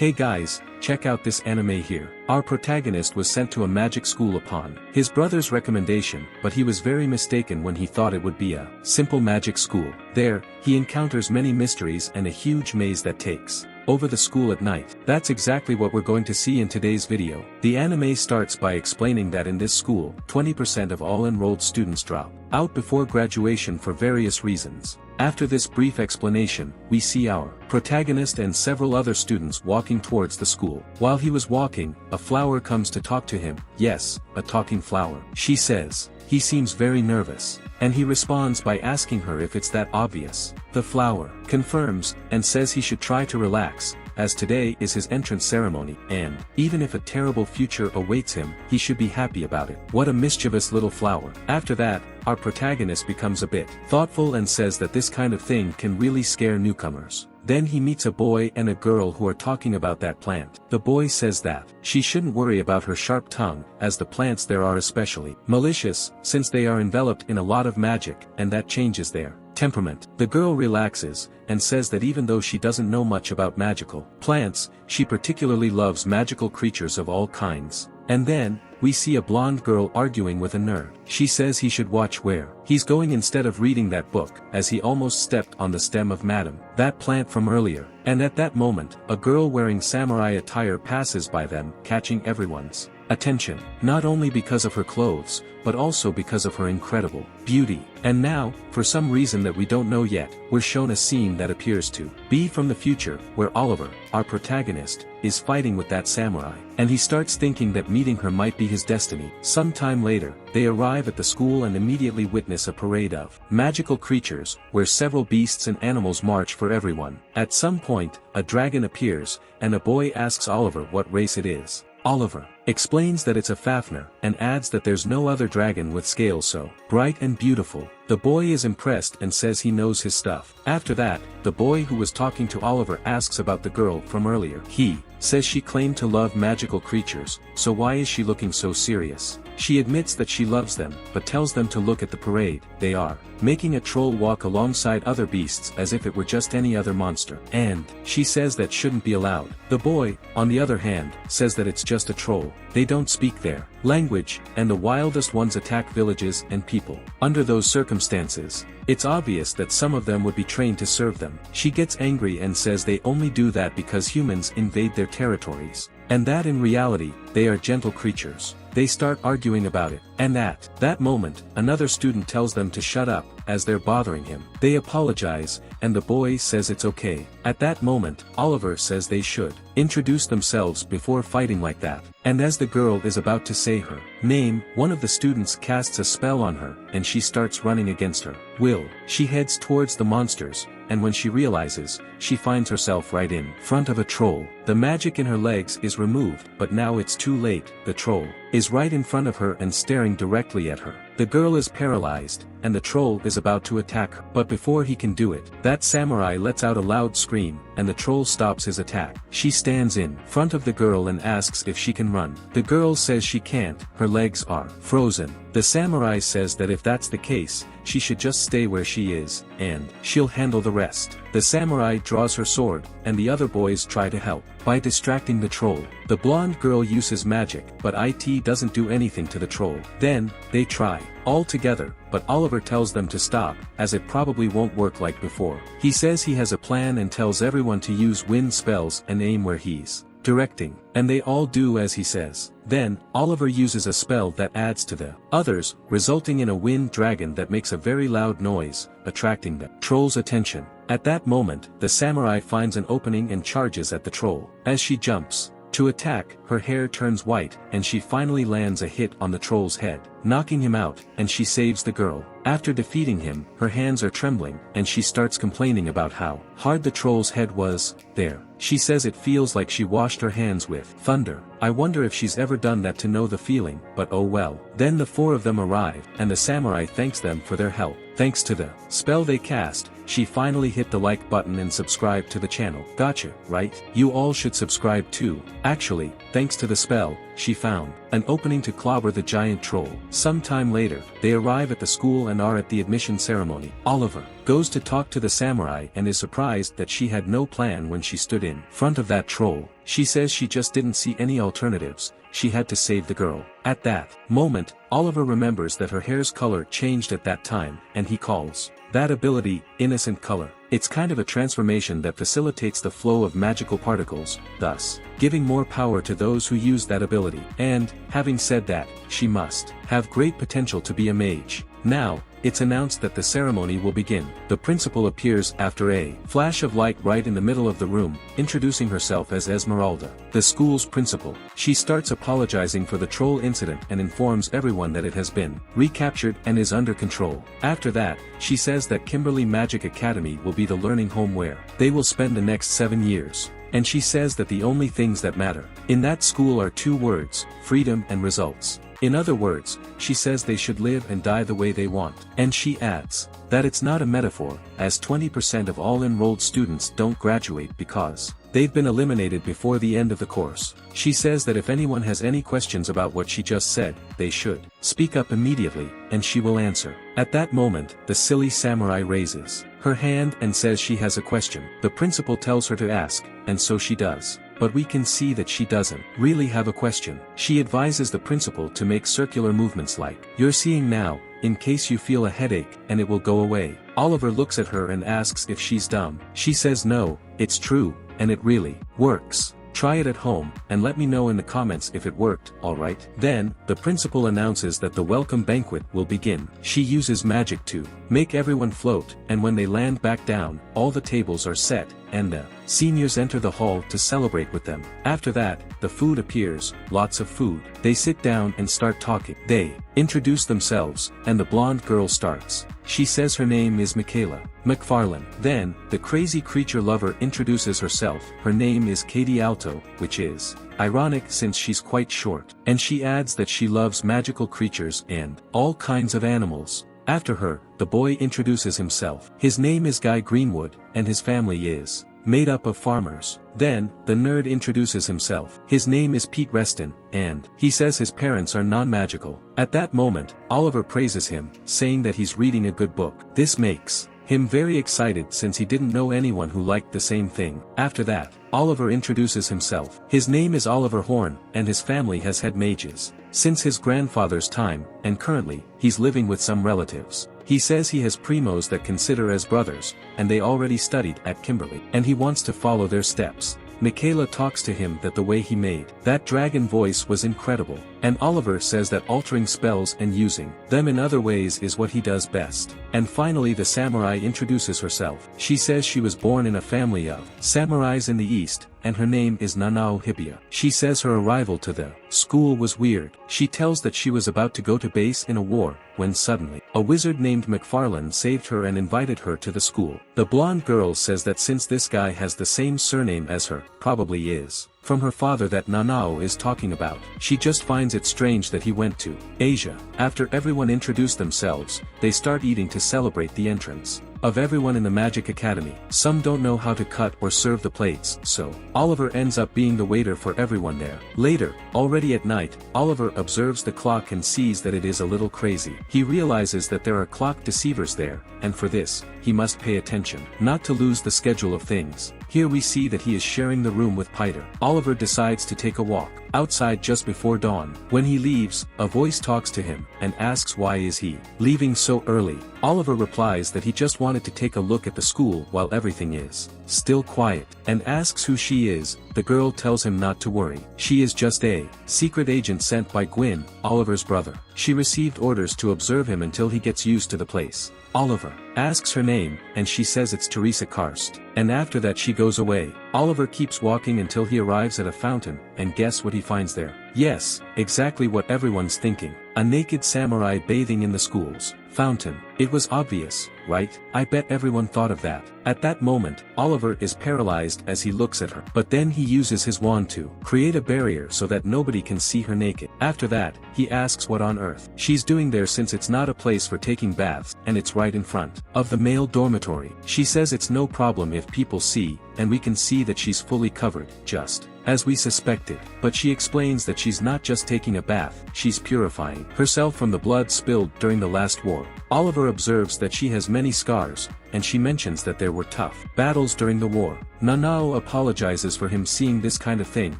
Hey guys, check out this anime here. Our protagonist was sent to a magic school upon his brother's recommendation, but he was very mistaken when he thought it would be a simple magic school. There, he encounters many mysteries and a huge maze that takes over the school at night. That's exactly what we're going to see in today's video. The anime starts by explaining that in this school, 20% of all enrolled students drop out before graduation for various reasons. After this brief explanation, we see our protagonist and several other students walking towards the school. While he was walking, a flower comes to talk to him. Yes, a talking flower. She says, he seems very nervous. And he responds by asking her if it's that obvious. The flower confirms, and says he should try to relax, as today is his entrance ceremony, and even if a terrible future awaits him, he should be happy about it. What a mischievous little flower. After that, our protagonist becomes a bit thoughtful and says that this kind of thing can really scare newcomers. Then he meets a boy and a girl who are talking about that plant. The boy says that she shouldn't worry about her sharp tongue, as the plants there are especially malicious, since they are enveloped in a lot of magic, and that changes their temperament. The girl relaxes, and says that even though she doesn't know much about magical plants, she particularly loves magical creatures of all kinds. And then, we see a blonde girl arguing with a nerd. She says he should watch where he's going instead of reading that book, as he almost stepped on the stem of Madam, that plant from earlier. And at that moment, a girl wearing samurai attire passes by them, catching everyone's attention, not only because of her clothes, but also because of her incredible beauty. And now, for some reason that we don't know yet, we're shown a scene that appears to be from the future, where Oliver, our protagonist, is fighting with that samurai, and he starts thinking that meeting her might be his destiny. Sometime later, they arrive at the school and immediately witness a parade of magical creatures, where several beasts and animals march for everyone. At some point, a dragon appears, and a boy asks Oliver what race it is. Oliver explains that it's a Fafnir, and adds that there's no other dragon with scales so bright and beautiful. The boy is impressed and says he knows his stuff. After that, the boy who was talking to Oliver asks about the girl from earlier. He says she claimed to love magical creatures, so why is she looking so serious? She admits that she loves them, but tells them to look at the parade. They are making a troll walk alongside other beasts as if it were just any other monster, and she says that shouldn't be allowed. The boy, on the other hand, says that it's just a troll. They don't speak their language, and the wildest ones attack villages and people. Under those circumstances, it's obvious that some of them would be trained to serve them. She gets angry and says they only do that because humans invade their territories, and that in reality, they are gentle creatures. They start arguing about it, and at that moment, another student tells them to shut up, as they're bothering him. They apologize, and the boy says it's okay. At that moment, Oliver says they should introduce themselves before fighting like that. And as the girl is about to say her name, one of the students casts a spell on her, and she starts running against her will. She heads towards the monsters, and when she realizes, she finds herself right in front of a troll. The magic in her legs is removed, but now it's too late. The troll is right in front of her and staring directly at her. The girl is paralyzed, and the troll is about to attack her. But before he can do it, that samurai lets out a loud scream, and the troll stops his attack. She stands in front of the girl and asks if she can run. The girl says she can't, her legs are frozen. The samurai says that if that's the case, she should just stay where she is, and she'll handle the rest. The samurai draws her sword, and the other boys try to help by distracting the troll. The blonde girl uses magic, but it doesn't do anything to the troll. Then, they try all together, but Oliver tells them to stop, as it probably won't work like before. He says he has a plan and tells everyone to use wind spells and aim where he's directing, and they all do as he says. Then, Oliver uses a spell that adds to the others, resulting in a wind dragon that makes a very loud noise, attracting the troll's attention. At that moment, the samurai finds an opening and charges at the troll. As she jumps to attack, her hair turns white, and she finally lands a hit on the troll's head, knocking him out, and she saves the girl. After defeating him, her hands are trembling, and she starts complaining about how hard the troll's head was. There, she says it feels like she washed her hands with thunder. I wonder if she's ever done that to know the feeling, but oh well. Then the four of them arrive, and the samurai thanks them for their help. Thanks to the spell they cast, she finally hit the like button and subscribe to the channel. Gotcha, right? You all should subscribe too. Actually, thanks to the spell, she found an opening to clobber the giant troll. Sometime later, they arrive at the school and are at the admission ceremony. Oliver goes to talk to the samurai and is surprised that she had no plan when she stood in front of that troll. She says she just didn't see any alternatives, she had to save the girl. At that moment, Oliver remembers that her hair's color changed at that time, and he calls that ability, innocent color. It's kind of a transformation that facilitates the flow of magical particles, thus giving more power to those who use that ability. And, having said that, she must have great potential to be a mage. Now, it's announced that the ceremony will begin. The principal appears after a flash of light right in the middle of the room, introducing herself as Esmeralda, the school's principal. She starts apologizing for the troll incident and informs everyone that it has been recaptured and is under control. After that, she says that Kimberly Magic Academy will be the learning home where they will spend the next 7 years. And she says that the only things that matter in that school are 2 words, freedom and results. In other words, she says they should live and die the way they want. And she adds that it's not a metaphor, as 20% of all enrolled students don't graduate because they've been eliminated before the end of the course. She says that if anyone has any questions about what she just said, they should speak up immediately, and she will answer. At that moment, the silly samurai raises her hand and says she has a question. The principal tells her to ask, and so she does. But we can see that she doesn't really have a question. She advises the principal to make circular movements like you're seeing now, in case you feel a headache, and it will go away. Oliver looks at her and asks if she's dumb. She says no, it's true, and it really works. Try it at home, and let me know in the comments if it worked, alright? Then, the principal announces that the welcome banquet will begin. She uses magic to make everyone float, and when they land back down, all the tables are set, and the seniors enter the hall to celebrate with them. After that, the food appears, lots of food. They sit down and start talking. They introduce themselves, and the blonde girl starts. She says her name is Michaela McFarlane. Then, the crazy creature lover introduces herself. Her name is Katie Alto, which is ironic since she's quite short. And she adds that she loves magical creatures and all kinds of animals. After her, the boy introduces himself. His name is Guy Greenwood, and his family is made up of farmers. Then, the nerd introduces himself. His name is Pete Reston, and he says his parents are non-magical. At that moment, Oliver praises him, saying that he's reading a good book. This makes him very excited since he didn't know anyone who liked the same thing. After that, Oliver introduces himself. His name is Oliver Horn, and his family has had mages since his grandfather's time, and currently, he's living with some relatives. He says he has primos that consider as brothers, and they already studied at Kimberly, and he wants to follow their steps. Michaela talks to him that the way he made that dragon voice was incredible, and Oliver says that altering spells and using them in other ways is what he does best. And finally the samurai introduces herself. She says she was born in a family of samurais in the east, and her name is Nanao Hibiya. She says her arrival to the school was weird. She tells that she was about to go to base in a war, when suddenly, a wizard named McFarlane saved her and invited her to the school. The blonde girl says that since this guy has the same surname as her, probably is from her father that Nanao is talking about. She just finds it strange that he went to Asia. After everyone introduced themselves, they start eating to celebrate the entrance of everyone in the Magic Academy. Some don't know how to cut or serve the plates, so Oliver ends up being the waiter for everyone there. Later, already at night, Oliver observes the clock and sees that it is a little crazy. He realizes that there are clock deceivers there, and for this, he must pay attention, not to lose the schedule of things. Here we see that he is sharing the room with Peter. Oliver decides to take a walk outside just before dawn. When he leaves, a voice talks to him, and asks why is he leaving so early. Oliver replies that he just wanted to take a look at the school while everything is still quiet, and asks who she is. The girl tells him not to worry. She is just a secret agent sent by Gwyn, Oliver's brother. She received orders to observe him until he gets used to the place. Oliver asks her name, and she says it's Teresa Karst. And after that she goes away. Oliver keeps walking until he arrives at a fountain, and guess what he finds there? Yes, exactly what everyone's thinking. A naked samurai bathing in the school's fountain. It was obvious, right? I bet everyone thought of that. At that moment, Oliver is paralyzed as he looks at her. But then he uses his wand to create a barrier so that nobody can see her naked. After that, he asks what on earth she's doing there since it's not a place for taking baths, and it's right in front of the male dormitory. She says it's no problem if people see, and we can see that she's fully covered, just as we suspected. But she explains that she's not just taking a bath, she's purifying herself from the blood spilled during the last war. Oliver observes that she has many scars, and she mentions that there were tough battles during the war. Nanao apologizes for him seeing this kind of thing,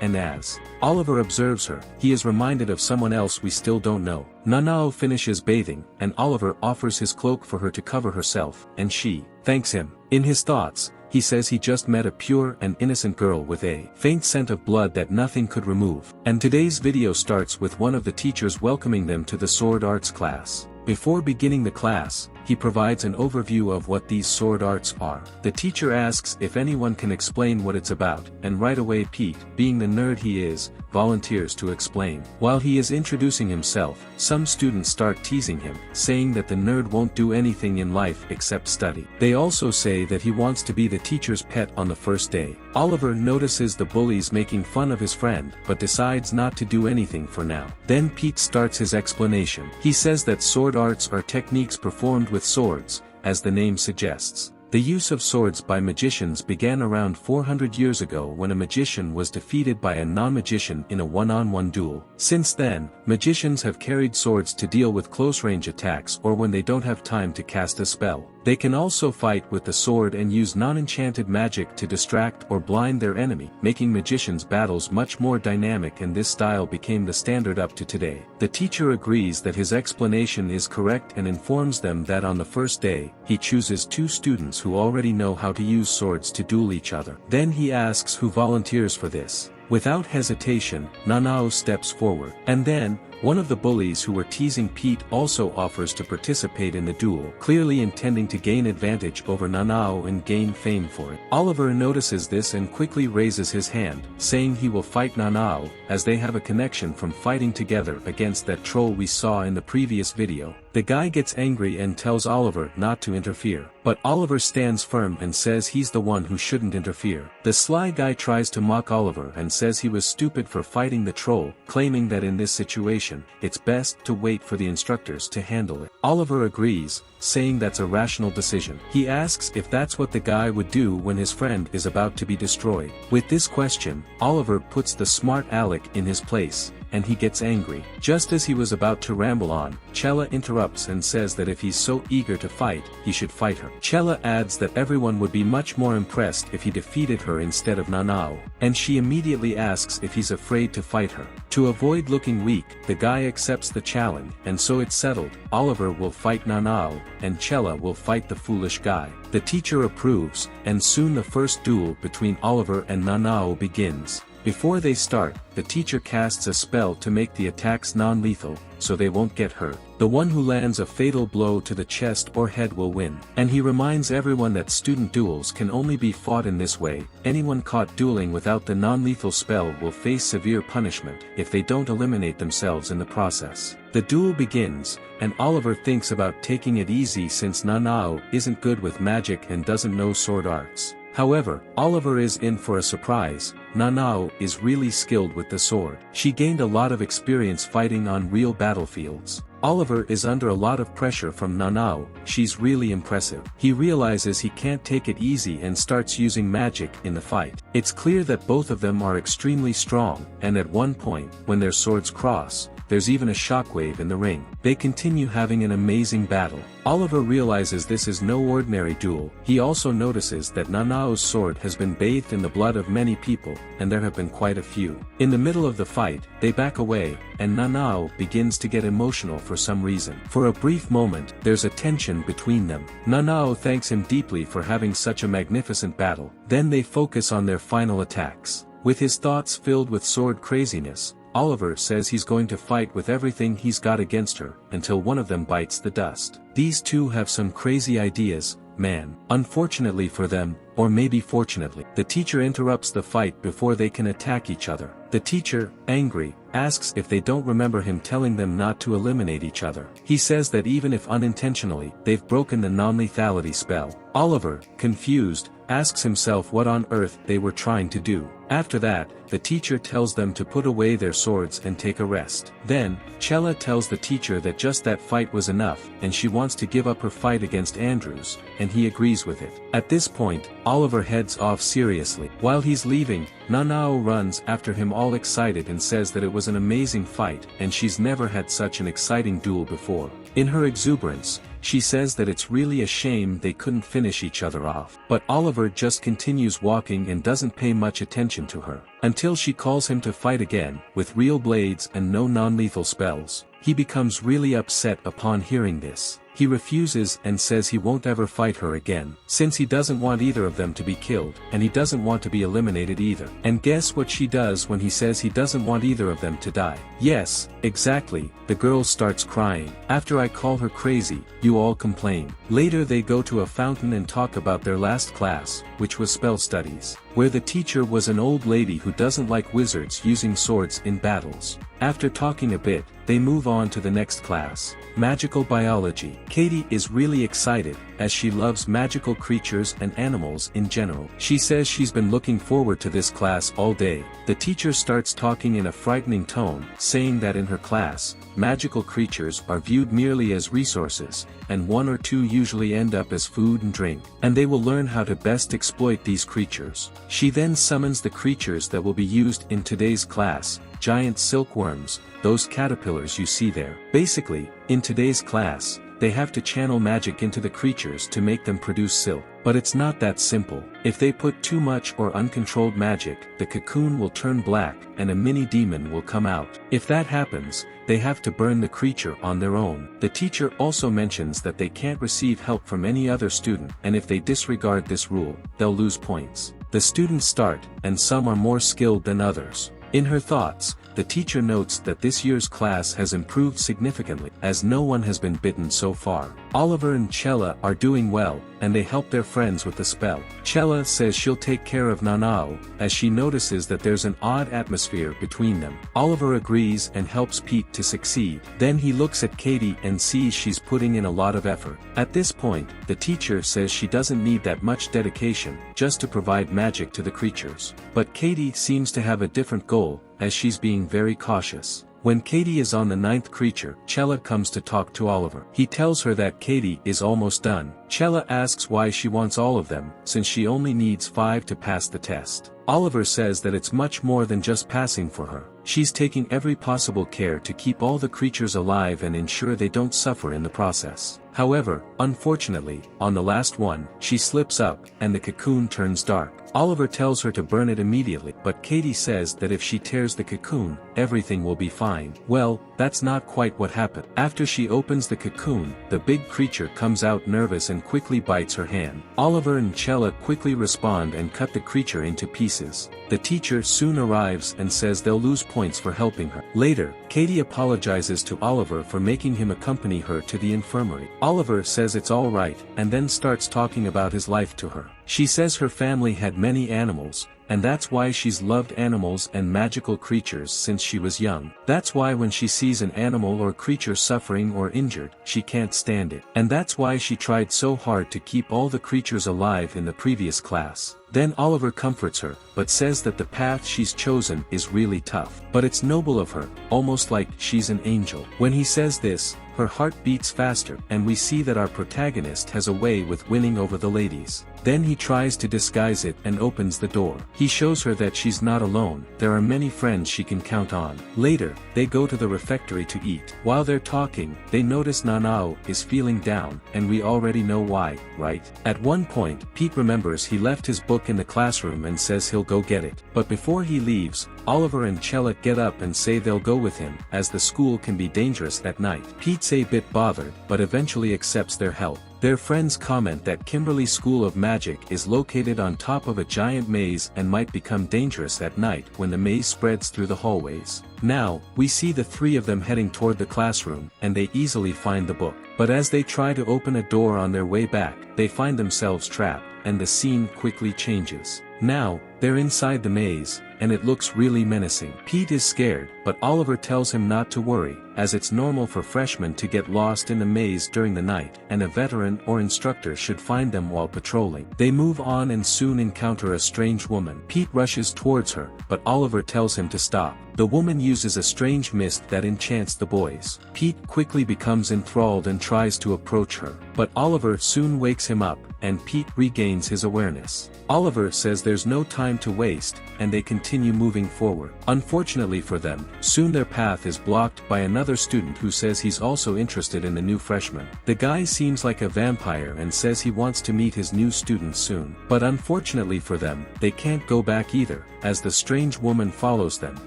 and as Oliver observes her, he is reminded of someone else we still don't know. Nanao finishes bathing, and Oliver offers his cloak for her to cover herself, and she thanks him. In his thoughts, he says he just met a pure and innocent girl with a faint scent of blood that nothing could remove. And today's video starts with one of the teachers welcoming them to the sword arts class. Before beginning the class, he provides an overview of what these sword arts are. The teacher asks if anyone can explain what it's about, and right away Pete, being the nerd he is, volunteers to explain. While he is introducing himself, some students start teasing him, saying that the nerd won't do anything in life except study. They also say that he wants to be the teacher's pet on the first day. Oliver notices the bullies making fun of his friend, but decides not to do anything for now. Then Pete starts his explanation. He says that sword arts are techniques performed with swords, as the name suggests. The use of swords by magicians began around 400 years ago when a magician was defeated by a non-magician in a one-on-one duel. Since then, magicians have carried swords to deal with close-range attacks or when they don't have time to cast a spell. They can also fight with the sword and use non-enchanted magic to distract or blind their enemy, making magicians' battles much more dynamic, and this style became the standard up to today. The teacher agrees that his explanation is correct and informs them that on the first day, he chooses 2 students who already know how to use swords to duel each other. Then he asks who volunteers for this. Without hesitation, Nanao steps forward. And then, one of the bullies who were teasing Pete also offers to participate in the duel, clearly intending to gain advantage over Nanao and gain fame for it. Oliver notices this and quickly raises his hand, saying he will fight Nanao, as they have a connection from fighting together against that troll we saw in the previous video. The guy gets angry and tells Oliver not to interfere, but Oliver stands firm and says he's the one who shouldn't interfere. The sly guy tries to mock Oliver and says he was stupid for fighting the troll, claiming that in this situation, it's best to wait for the instructors to handle it. Oliver agrees, saying that's a rational decision. He asks if that's what the guy would do when his friend is about to be destroyed. With this question, Oliver puts the smart aleck in his place, and he gets angry. Just as he was about to ramble on, Chella interrupts and says that if he's so eager to fight, he should fight her. Chella adds that everyone would be much more impressed if he defeated her instead of Nanao, and she immediately asks if he's afraid to fight her. To avoid looking weak, the guy accepts the challenge, and so it's settled. Oliver will fight Nanao, and Chella will fight the foolish guy. The teacher approves, and soon the first duel between Oliver and Nanao begins. Before they start, the teacher casts a spell to make the attacks non-lethal, so they won't get hurt. The one who lands a fatal blow to the chest or head will win. And he reminds everyone that student duels can only be fought in this way. Anyone caught dueling without the non-lethal spell will face severe punishment if they don't eliminate themselves in the process. The duel begins, and Oliver thinks about taking it easy since Nanao isn't good with magic and doesn't know sword arts. However, Oliver is in for a surprise. Nanao is really skilled with the sword. She gained a lot of experience fighting on real battlefields. Oliver is under a lot of pressure from Nanao. She's really impressive. He realizes he can't take it easy and starts using magic in the fight. It's clear that both of them are extremely strong, and at one point, when their swords cross, there's even a shockwave in the ring. They continue having an amazing battle. Oliver realizes this is no ordinary duel. He also notices that Nanao's sword has been bathed in the blood of many people, and there have been quite a few. In the middle of the fight, they back away, and Nanao begins to get emotional for some reason. For a brief moment, there's a tension between them. Nanao thanks him deeply for having such a magnificent battle. Then they focus on their final attacks. With his thoughts filled with sword craziness, Oliver says he's going to fight with everything he's got against her, until one of them bites the dust. These two have some crazy ideas, man. Unfortunately for them, or maybe fortunately, the teacher interrupts the fight before they can attack each other. The teacher, angry, asks if they don't remember him telling them not to eliminate each other. He says that even if unintentionally, they've broken the non-lethality spell. Oliver, confused, asks himself what on earth they were trying to do. After that, the teacher tells them to put away their swords and take a rest. Then, Chella tells the teacher that just that fight was enough, and she wants to give up her fight against Andrews, and he agrees with it. At this point, Oliver heads off seriously. While he's leaving, Nanao runs after him all excited and says that it was an amazing fight, and she's never had such an exciting duel before. In her exuberance, she says that it's really a shame they couldn't finish each other off. But Oliver just continues walking and doesn't pay much attention to her, until she calls him to fight again, with real blades and no non-lethal spells. He becomes really upset upon hearing this. He refuses and says he won't ever fight her again, since he doesn't want either of them to be killed, and he doesn't want to be eliminated either. And guess what she does when he says he doesn't want either of them to die? Yes, exactly, the girl starts crying. After I call her crazy, you all complain. Later they go to a fountain and talk about their last class, which was spell studies, where the teacher was an old lady who doesn't like wizards using swords in battles. After talking a bit, they move on to the next class, magical biology. Katie is really excited, as she loves magical creatures and animals in general. She says she's been looking forward to this class all day. The teacher starts talking in a frightening tone, saying that in her class, magical creatures are viewed merely as resources, and one or two usually end up as food and drink, and they will learn how to best exploit these creatures. She then summons the creatures that will be used in today's class, giant silkworms, those caterpillars you see there. Basically, in today's class, they have to channel magic into the creatures to make them produce silk. But it's not that simple. If they put too much or uncontrolled magic, the cocoon will turn black and a mini demon will come out. If that happens, they have to burn the creature on their own. The teacher also mentions that they can't receive help from any other student, and if they disregard this rule, they'll lose points. The students start, and some are more skilled than others. In her thoughts, the teacher notes that this year's class has improved significantly, as no one has been bitten so far. Oliver and Chella are doing well, and they help their friends with the spell. Chella says she'll take care of Nanao, as she notices that there's an odd atmosphere between them. Oliver agrees and helps Pete to succeed. Then he looks at Katie and sees she's putting in a lot of effort. At this point, the teacher says she doesn't need that much dedication, just to provide magic to the creatures. But Katie seems to have a different goal, as she's being very cautious. When Katie is on the 9th creature, Chella comes to talk to Oliver. He tells her that Katie is almost done. Chella asks why she wants all of them, since she only needs 5 to pass the test. Oliver says that it's much more than just passing for her. She's taking every possible care to keep all the creatures alive and ensure they don't suffer in the process. However, unfortunately, on the last one, she slips up, and the cocoon turns dark. Oliver tells her to burn it immediately, but Katie says that if she tears the cocoon, everything will be fine. Well, that's not quite what happened. After she opens the cocoon, the big creature comes out nervous and quickly bites her hand. Oliver and Chella quickly respond and cut the creature into pieces. The teacher soon arrives and says they'll lose points for helping her. Later, Katie apologizes to Oliver for making him accompany her to the infirmary. Oliver says it's all right, and then starts talking about his life to her. She says her family had many animals, and that's why she's loved animals and magical creatures since she was young. That's why when she sees an animal or creature suffering or injured, she can't stand it. And that's why she tried so hard to keep all the creatures alive in the previous class. Then Oliver comforts her, but says that the path she's chosen is really tough. But it's noble of her, almost like she's an angel. When he says this, her heart beats faster, and we see that our protagonist has a way with winning over the ladies. Then he tries to disguise it and opens the door. He shows her that she's not alone, there are many friends she can count on. Later, they go to the refectory to eat. While they're talking, they notice Nanao is feeling down, and we already know why, right? At one point, Pete remembers he left his book in the classroom and says he'll go get it. But before he leaves, Oliver and Chella get up and say they'll go with him, as the school can be dangerous at night. Pete's a bit bothered, but eventually accepts their help. Their friends comment that Kimberly School of Magic is located on top of a giant maze and might become dangerous at night when the maze spreads through the hallways. Now, we see the three of them heading toward the classroom, and they easily find the book. But as they try to open a door on their way back, they find themselves trapped, and the scene quickly changes. Now, They're inside the maze, and it looks really menacing. Pete is scared, but Oliver tells him not to worry, as it's normal for freshmen to get lost in the maze during the night, and a veteran or instructor should find them while patrolling. They move on and soon encounter a strange woman. Pete rushes towards her, but Oliver tells him to stop. The woman uses a strange mist that enchants the boys. Pete quickly becomes enthralled and tries to approach her, but Oliver soon wakes him up, and Pete regains his awareness. Oliver says there's no time to waste, and they continue moving forward. Unfortunately for them, soon their path is blocked by another student who says he's also interested in the new freshman. The guy seems like a vampire and says he wants to meet his new student soon. But unfortunately for them, they can't go back either, as the strange woman follows them,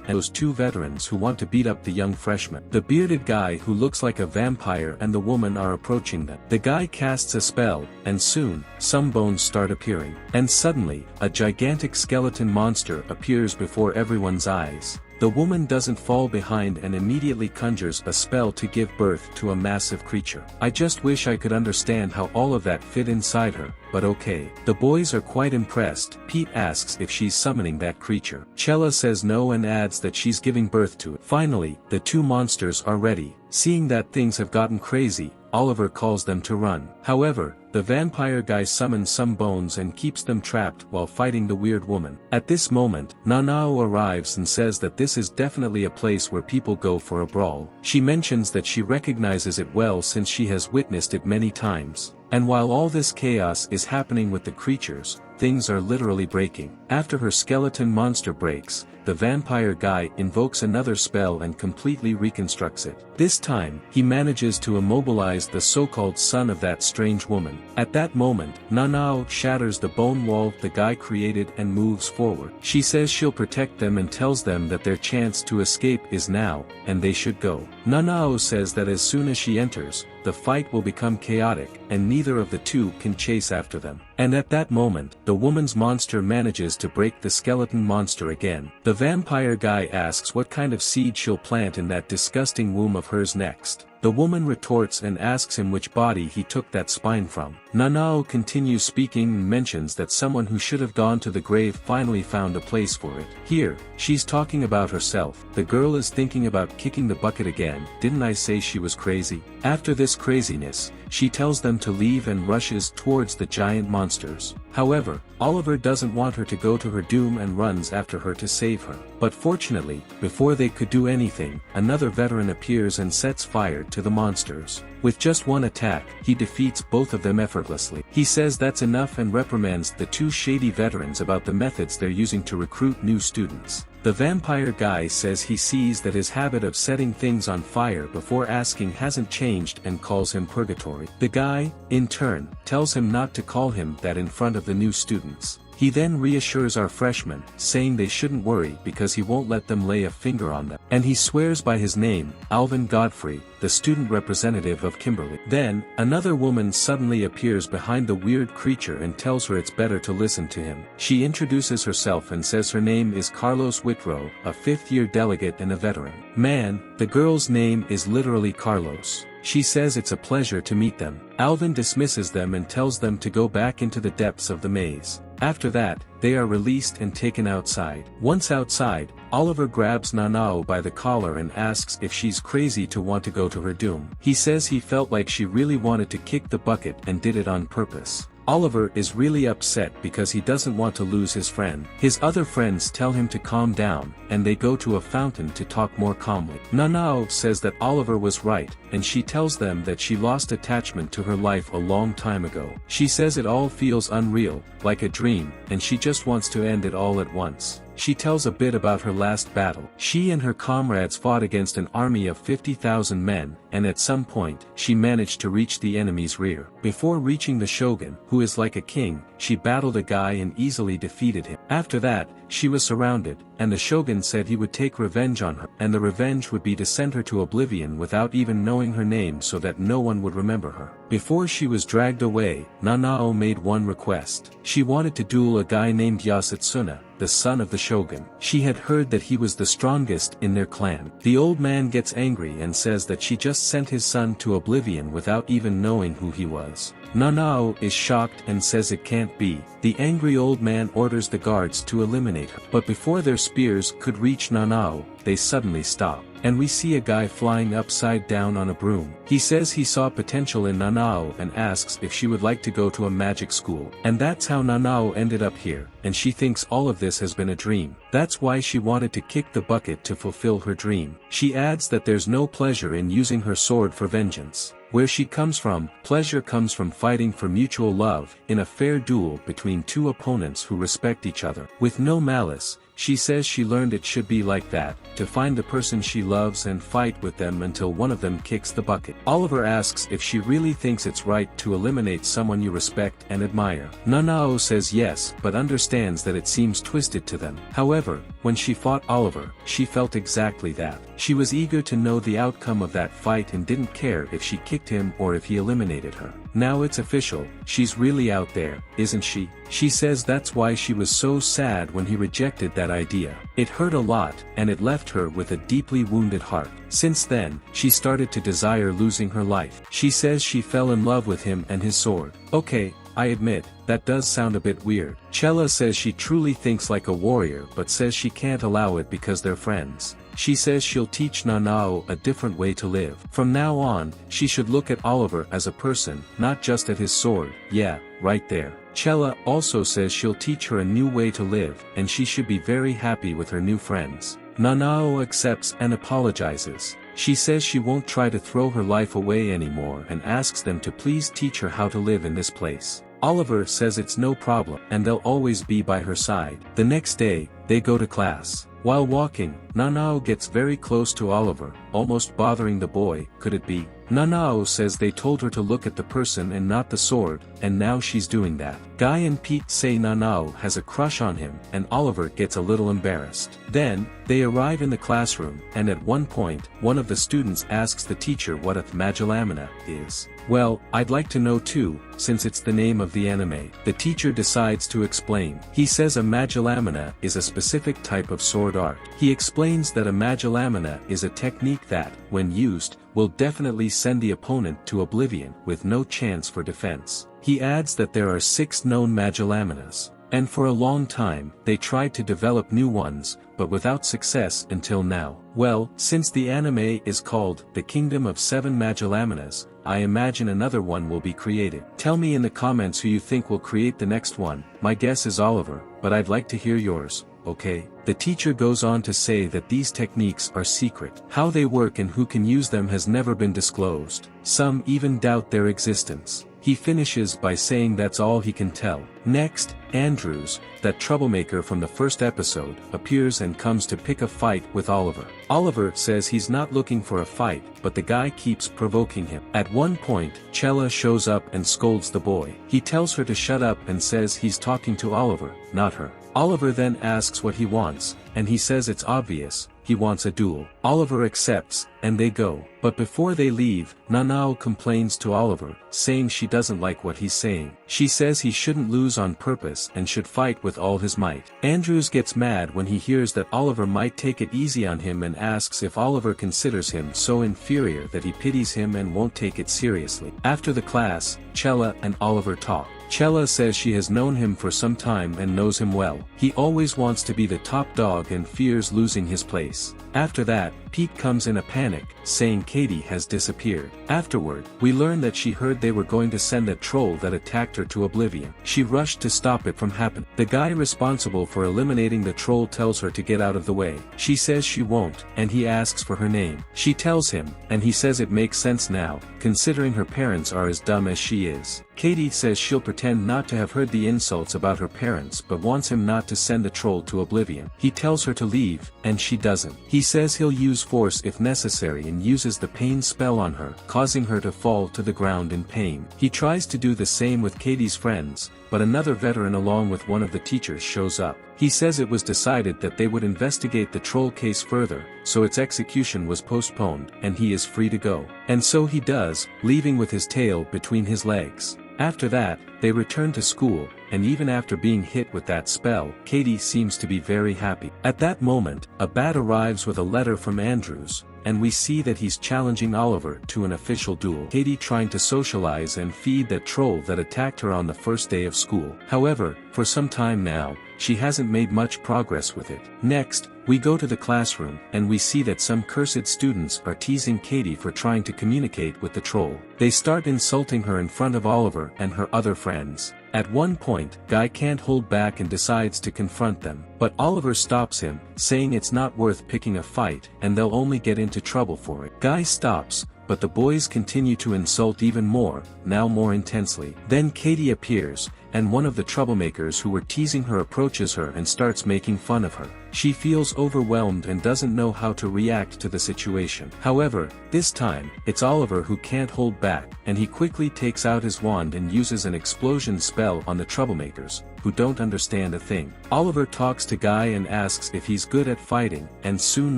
and those two veterans who want to beat up the young freshman. The bearded guy who looks like a vampire and the woman are approaching them. The guy casts a spell, and soon, some bones start appearing. And suddenly, a gigantic skeleton monster appears before everyone's eyes. The woman doesn't fall behind and immediately conjures a spell to give birth to a massive creature. I just wish I could understand how all of that fit inside her, but okay. The boys are quite impressed. Pete asks if she's summoning that creature. Chella says no and adds that she's giving birth to it. Finally, the two monsters are ready. Seeing that things have gotten crazy, Oliver calls them to run. However, the vampire guy summons some bones and keeps them trapped while fighting the weird woman. At this moment, Nanatsu arrives and says that this is definitely a place where people go for a brawl. She mentions that she recognizes it well since she has witnessed it many times. And while all this chaos is happening with the creatures, things are literally breaking. After her skeleton monster breaks, the vampire guy invokes another spell and completely reconstructs it. This time, he manages to immobilize the so-called son of that strange woman. At that moment, Nanatsu shatters the bone wall the guy created and moves forward. She says she'll protect them and tells them that their chance to escape is now, and they should go. Nanatsu says that as soon as she enters, the fight will become chaotic, and neither of the two can chase after them. And at that moment, the woman's monster manages to break the skeleton monster again. The vampire guy asks what kind of seed she'll plant in that disgusting womb of hers next. The woman retorts and asks him which body he took that spine from. Nanatsu continues speaking and mentions that someone who should have gone to the grave finally found a place for it. Here, she's talking about herself. The girl is thinking about kicking the bucket again. Didn't I say she was crazy? After this craziness, she tells them to leave and rushes towards the giant monsters. However, Oliver doesn't want her to go to her doom and runs after her to save her. But fortunately, before they could do anything, another veteran appears and sets fire to the monsters. With just one attack, he defeats both of them effortlessly. He says that's enough and reprimands the two shady veterans about the methods they're using to recruit new students. The vampire guy says he sees that his habit of setting things on fire before asking hasn't changed and calls him purgatory. The guy, in turn, tells him not to call him that in front of the new students. He then reassures our freshmen, saying they shouldn't worry because he won't let them lay a finger on them. And he swears by his name, Alvin Godfrey, the student representative of Kimberly. Then, another woman suddenly appears behind the weird creature and tells her it's better to listen to him. She introduces herself and says her name is Carlos Whitrow, a fifth-year delegate and a veteran. Man, the girl's name is literally Carlos. She says it's a pleasure to meet them. Alvin dismisses them and tells them to go back into the depths of the maze. After that, they are released and taken outside. Once outside, Oliver grabs Nanatsu by the collar and asks if she's crazy to want to go to her doom. He says he felt like she really wanted to kick the bucket and did it on purpose. Oliver is really upset because he doesn't want to lose his friend. His other friends tell him to calm down, and they go to a fountain to talk more calmly. Nanatsu says that Oliver was right, and she tells them that she lost attachment to her life a long time ago. She says it all feels unreal, like a dream, and she just wants to end it all at once. She tells a bit about her last battle. She and her comrades fought against an army of 50,000 men, and at some point, she managed to reach the enemy's rear. Before reaching the shogun, who is like a king, she battled a guy and easily defeated him. After that, she was surrounded, and the shogun said he would take revenge on her, and the revenge would be to send her to oblivion without even knowing her name so that no one would remember her. Before she was dragged away, Nanatsu made one request. She wanted to duel a guy named Yasutsuna, the son of the shogun. She had heard that he was the strongest in their clan. The old man gets angry and says that she just sent his son to oblivion without even knowing who he was. Nanao is shocked and says it can't be. The angry old man orders the guards to eliminate her. But before their spears could reach Nanao, they suddenly stop. And we see a guy flying upside down on a broom. He says he saw potential in Nanao and asks if she would like to go to a magic school. And that's how Nanao ended up here, and she thinks all of this has been a dream. That's why she wanted to kick the bucket to fulfill her dream. She adds that there's no pleasure in using her sword for vengeance. Where she comes from, pleasure comes from fighting for mutual love, in a fair duel between two opponents who respect each other. With no malice, she says she learned it should be like that, to find the person she loves and fight with them until one of them kicks the bucket. Oliver asks if she really thinks it's right to eliminate someone you respect and admire. Nanao says yes, but understands that it seems twisted to them. However, when she fought Oliver, she felt exactly that. She was eager to know the outcome of that fight and didn't care if she kicked him or if he eliminated her. Now it's official, she's really out there, isn't she? She says that's why she was so sad when he rejected that idea. It hurt a lot, and it left her with a deeply wounded heart. Since then, she started to desire losing her life. She says she fell in love with him and his sword. Okay, I admit, that does sound a bit weird. Chella says she truly thinks like a warrior but says she can't allow it because they're friends. She says she'll teach Nanao a different way to live. From now on, she should look at Oliver as a person, not just at his sword. Yeah, right there. Chella also says she'll teach her a new way to live, and she should be very happy with her new friends. Nanao accepts and apologizes. She says she won't try to throw her life away anymore and asks them to please teach her how to live in this place. Oliver says it's no problem, and they'll always be by her side. The next day, they go to class. While walking, Nanao gets very close to Oliver, almost bothering the boy. Could it be? Nanao says they told her to look at the person and not the sword, and now she's doing that. Guy and Pete say Nanao has a crush on him, and Oliver gets a little embarrassed. Then, they arrive in the classroom, and at one point, one of the students asks the teacher what a Magelamina is. Well, I'd like to know too, since it's the name of the anime. The teacher decides to explain. He says a Magelamina is a specific type of sword art. He explains that a Magelamina is a technique that, when used, will definitely send the opponent to oblivion with no chance for defense. He adds that there are 6 known Magelaminas, and for a long time, they tried to develop new ones, but without success until now. Well, since the anime is called The Kingdom of 7 Magelaminas, I imagine another one will be created. Tell me in the comments who you think will create the next one. My guess is Oliver, but I'd like to hear yours, okay? The teacher goes on to say that these techniques are secret. How they work and who can use them has never been disclosed. Some even doubt their existence. He finishes by saying that's all he can tell. Next, Andrews, that troublemaker from the first episode, appears and comes to pick a fight with Oliver. Oliver says he's not looking for a fight, but the guy keeps provoking him. At one point, Chella shows up and scolds the boy. He tells her to shut up and says he's talking to Oliver, not her. Oliver then asks what he wants, and he says it's obvious, he wants a duel. Oliver accepts, and they go. But before they leave, Nanao complains to Oliver, saying she doesn't like what he's saying. She says he shouldn't lose on purpose and should fight with all his might. Andrews gets mad when he hears that Oliver might take it easy on him and asks if Oliver considers him so inferior that he pities him and won't take it seriously. After the class, Chella and Oliver talk. Chella says she has known him for some time and knows him well. He always wants to be the top dog and fears losing his place. After that, Pete comes in a panic, saying Katie has disappeared. Afterward, we learn that she heard they were going to send a troll that attacked her to oblivion. She rushed to stop it from happening. The guy responsible for eliminating the troll tells her to get out of the way. She says she won't, and he asks for her name. She tells him, and he says it makes sense now, considering her parents are as dumb as she is. Katie says she'll pretend not to have heard the insults about her parents but wants him not to send the troll to oblivion. He tells her to leave, and she doesn't. He says he'll use force if necessary and uses the pain spell on her, causing her to fall to the ground in pain. He tries to do the same with Katie's friends, but another veteran along with one of the teachers shows up. He says it was decided that they would investigate the troll case further, so its execution was postponed, and he is free to go. And so he does, leaving with his tail between his legs. After that, they return to school, and even after being hit with that spell, Katie seems to be very happy. At that moment, a bat arrives with a letter from Andrews, and we see that he's challenging Oliver to an official duel. Katie trying to socialize and feed that troll that attacked her on the first day of school. However, for some time now, she hasn't made much progress with it. Next, we go to the classroom, and we see that some cursed students are teasing Katie for trying to communicate with the troll. They start insulting her in front of Oliver and her other friends. At one point, Guy can't hold back and decides to confront them, but Oliver stops him, saying it's not worth picking a fight and they'll only get into trouble for it. Guy stops, but the boys continue to insult even more, now more intensely. Then Katie appears, and one of the troublemakers who were teasing her approaches her and starts making fun of her. She feels overwhelmed and doesn't know how to react to the situation. However, this time, it's Oliver who can't hold back, and he quickly takes out his wand and uses an explosion spell on the troublemakers, who don't understand a thing. Oliver talks to Guy and asks if he's good at fighting, and soon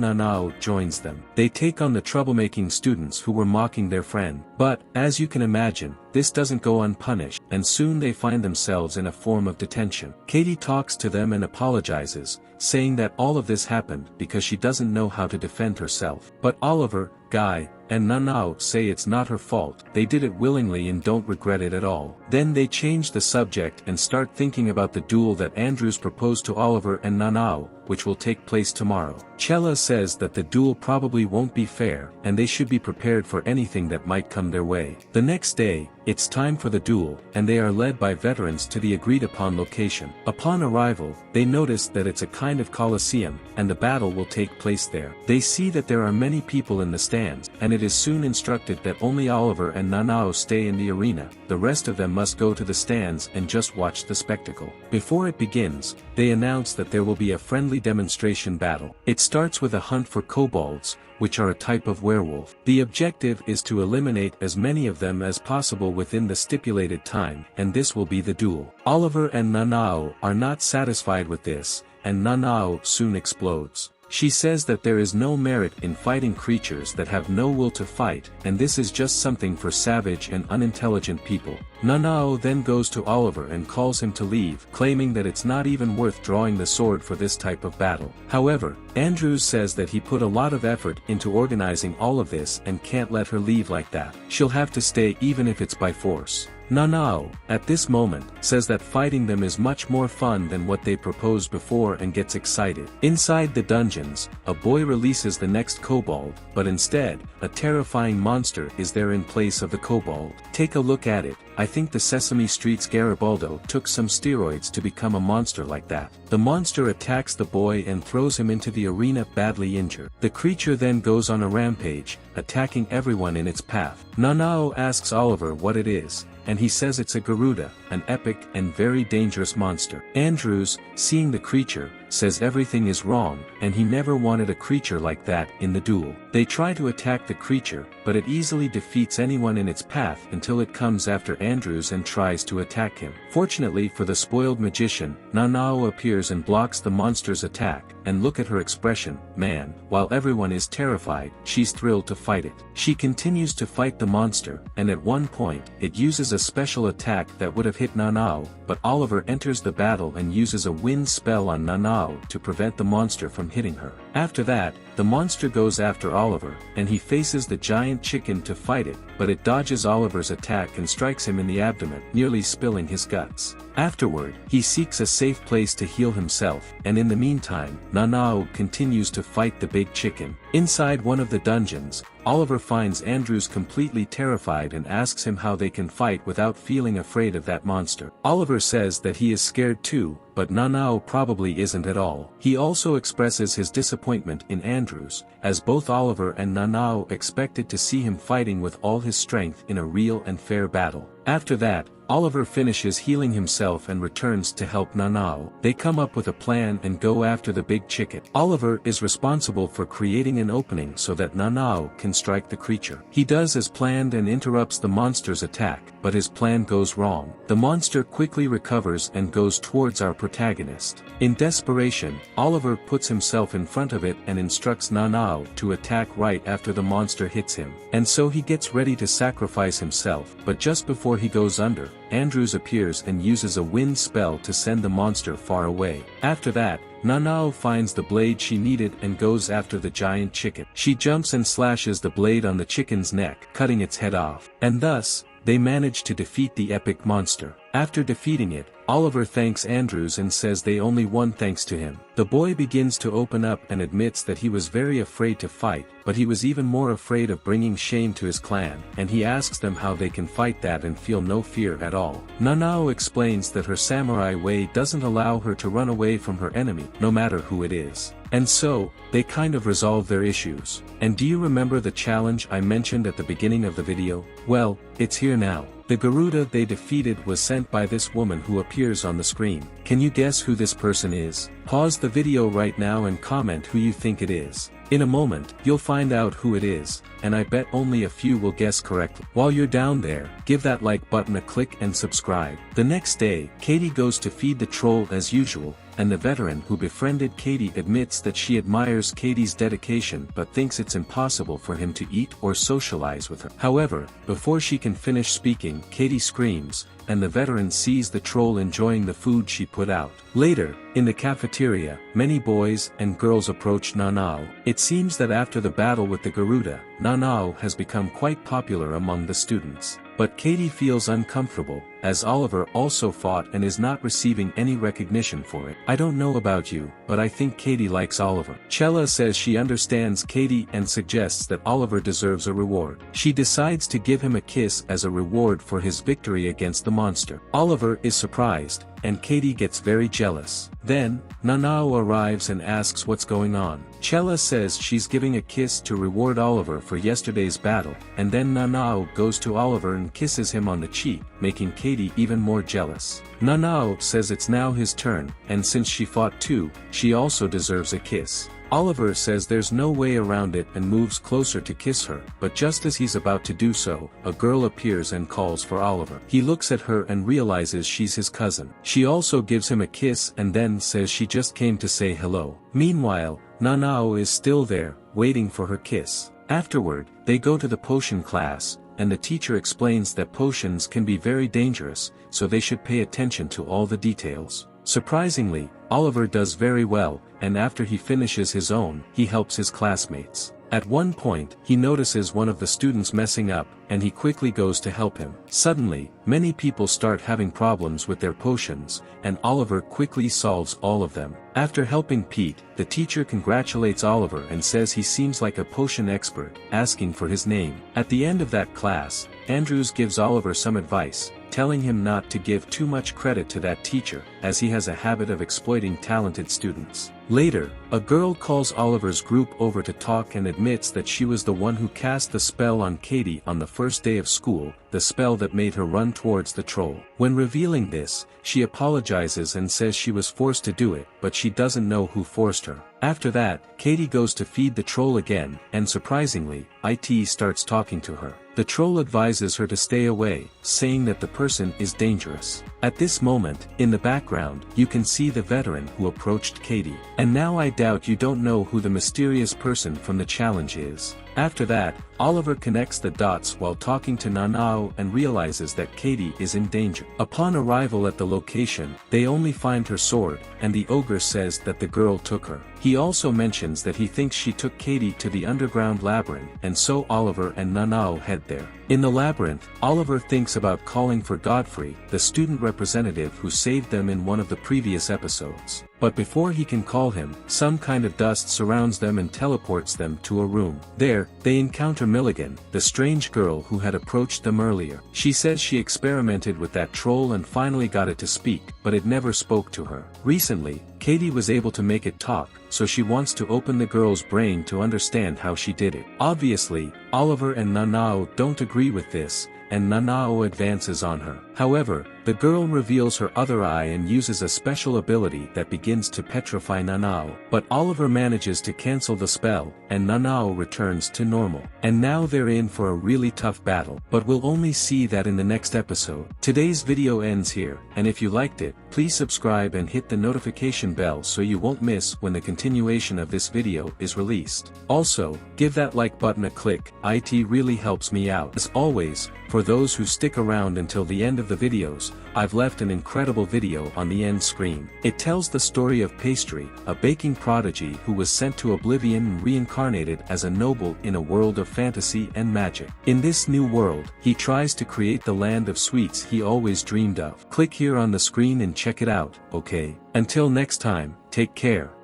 Nanao joins them. They take on the troublemaking students who were mocking their friend. But, as you can imagine, this doesn't go unpunished, and soon they find themselves in a form of detention. Katie talks to them and apologizes, saying that all of this happened because she doesn't know how to defend herself. But Oliver, Guy, and Nanao say it's not her fault, they did it willingly and don't regret it at all. Then they change the subject and start thinking about the duel that Andrews proposed to Oliver and Nanao, which will take place tomorrow. Chella says that the duel probably won't be fair, and they should be prepared for anything that might come their way. The next day, it's time for the duel, and they are led by veterans to the agreed-upon location. Upon arrival, they notice that it's a kind of coliseum, and the battle will take place there. They see that there are many people in the stands, and it is soon instructed that only Oliver and Nanao stay in the arena, the rest of them must go to the stands and just watch the spectacle. Before it begins, they announce that there will be a friendly demonstration battle. It starts with a hunt for kobolds, which are a type of werewolf. The objective is to eliminate as many of them as possible within the stipulated time, and this will be the duel. Oliver and Nanao are not satisfied with this, and Nanao soon explodes. She says that there is no merit in fighting creatures that have no will to fight, and this is just something for savage and unintelligent people. Nanao then goes to Oliver and calls him to leave, claiming that it's not even worth drawing the sword for this type of battle. However, Andrews says that he put a lot of effort into organizing all of this and can't let her leave like that. She'll have to stay even if it's by force. Nanao, at this moment, says that fighting them is much more fun than what they proposed before and gets excited. Inside the dungeons, a boy releases the next kobold, but instead, a terrifying monster is there in place of the kobold. Take a look at it. I think the Sesame Street's Garibaldo took some steroids to become a monster like that. The monster attacks the boy and throws him into the arena badly injured. The creature then goes on a rampage, attacking everyone in its path. Nanao asks Oliver what it is, and he says it's a Garuda, an epic and very dangerous monster. Andrews, seeing the creature, says everything is wrong, and he never wanted a creature like that in the duel. They try to attack the creature, but it easily defeats anyone in its path until it comes after Andrews and tries to attack him. Fortunately for the spoiled magician, Nanao appears and blocks the monster's attack, and look at her expression, man, while everyone is terrified, she's thrilled to fight it. She continues to fight the monster, and at one point, it uses a special attack that would have hit Nanao, but Oliver enters the battle and uses a wind spell on Nanao to prevent the monster from hitting her. After that, the monster goes after Oliver, and he faces the giant chicken to fight it, but it dodges Oliver's attack and strikes him in the abdomen, nearly spilling his guts. Afterward, he seeks a safe place to heal himself, and in the meantime, Nanao continues to fight the big chicken. Inside one of the dungeons, Oliver finds Andrews completely terrified and asks him how they can fight without feeling afraid of that monster. Oliver says that he is scared too, but Nanao probably isn't at all. He also expresses his disappointment in Andrews, as both Oliver and Nanao expected to see him fighting with all his strength in a real and fair battle. After that, Oliver finishes healing himself and returns to help Nanao. They come up with a plan and go after the big chicken. Oliver is responsible for creating an opening so that Nanao can strike the creature. He does as planned and interrupts the monster's attack, but his plan goes wrong. The monster quickly recovers and goes towards our protagonist. In desperation, Oliver puts himself in front of it and instructs Nanao to attack right after the monster hits him. And so he gets ready to sacrifice himself, but just before he goes under, Andrews appears and uses a wind spell to send the monster far away. After that, Nanao finds the blade she needed and goes after the giant chicken. She jumps and slashes the blade on the chicken's neck, cutting its head off. And thus, they manage to defeat the epic monster. After defeating it, Oliver thanks Andrews and says they only won thanks to him. The boy begins to open up and admits that he was very afraid to fight, but he was even more afraid of bringing shame to his clan, and he asks them how they can fight that and feel no fear at all. Nanao explains that her samurai way doesn't allow her to run away from her enemy, no matter who it is. And so, they kind of resolve their issues. And do you remember the challenge I mentioned at the beginning of the video? Well, it's here now. The Garuda they defeated was sent by this woman who appears on the screen. Can you guess who this person is? Pause the video right now and comment who you think it is. In a moment, you'll find out who it is, and I bet only a few will guess correctly. While you're down there, give that like button a click and subscribe. The next day, Katie goes to feed the troll as usual, and the veteran who befriended Katie admits that she admires Katie's dedication but thinks it's impossible for him to eat or socialize with her. However, before she can finish speaking, Katie screams, and the veteran sees the troll enjoying the food she put out. Later, in the cafeteria, many boys and girls approach Nanao. It seems that after the battle with the Garuda, Nanao has become quite popular among the students. But Katie feels uncomfortable, as Oliver also fought and is not receiving any recognition for it. I don't know about you, but I think Katie likes Oliver. Chella says she understands Katie and suggests that Oliver deserves a reward. She decides to give him a kiss as a reward for his victory against the monster. Oliver is surprised, and Katie gets very jealous. Then, Nanao arrives and asks what's going on. Chella says she's giving a kiss to reward Oliver for yesterday's battle, and then Nanao goes to Oliver and kisses him on the cheek, making Katie even more jealous. Nanao says it's now his turn, and since she fought too, she also deserves a kiss. Oliver says there's no way around it and moves closer to kiss her, but just as he's about to do so, a girl appears and calls for Oliver. He looks at her and realizes she's his cousin. She also gives him a kiss and then says she just came to say hello. Meanwhile, Nanao is still there, waiting for her kiss. Afterward, they go to the potion class, and the teacher explains that potions can be very dangerous, so they should pay attention to all the details. Surprisingly, Oliver does very well, and after he finishes his own, he helps his classmates. At one point, he notices one of the students messing up, and he quickly goes to help him. Suddenly, many people start having problems with their potions, and Oliver quickly solves all of them. After helping Pete, the teacher congratulates Oliver and says he seems like a potion expert, asking for his name. At the end of that class, Andrews gives Oliver some advice, telling him not to give too much credit to that teacher, as he has a habit of exploiting talented students. Later, a girl calls Oliver's group over to talk and admits that she was the one who cast the spell on Katie on the first day of school, the spell that made her run towards the troll. When revealing this, she apologizes and says she was forced to do it, but she doesn't know who forced her. After that, Katie goes to feed the troll again, and surprisingly, IT starts talking to her. The troll advises her to stay away, saying that the person is dangerous. At this moment, in the background, you can see the veteran who approached Katie. And now I doubt you don't know who the mysterious person from the challenge is. After that, Oliver connects the dots while talking to Nanao and realizes that Katie is in danger. Upon arrival at the location, they only find her sword, and the ogre says that the girl took her. He also mentions that he thinks she took Katie to the underground labyrinth, and so Oliver and Nanao head there. In the labyrinth, Oliver thinks about calling for Godfrey, the student representative who saved them in one of the previous episodes. But before he can call him, some kind of dust surrounds them and teleports them to a room. There, they encounter Milligan, the strange girl who had approached them earlier. She says she experimented with that troll and finally got it to speak, but it never spoke to her. Recently, Katie was able to make it talk, so she wants to open the girl's brain to understand how she did it. Obviously, Oliver and Nanao don't agree with this, and Nanao advances on her. However, The girl reveals her other eye and uses a special ability that begins to petrify Nanao, but Oliver manages to cancel the spell, and Nanao returns to normal. And now they're in for a really tough battle, but we'll only see that in the next episode. Today's video ends here, and if you liked it, please subscribe and hit the notification bell so you won't miss when the continuation of this video is released. Also, give that like button a click, it really helps me out. As always, for those who stick around until the end of the videos, I've left an incredible video on the end screen. It tells the story of Pastry, a baking prodigy who was sent to oblivion and reincarnated as a noble in a world of fantasy and magic. In this new world, he tries to create the land of sweets he always dreamed of. Click here on the screen and check it out, okay? Until next time, take care.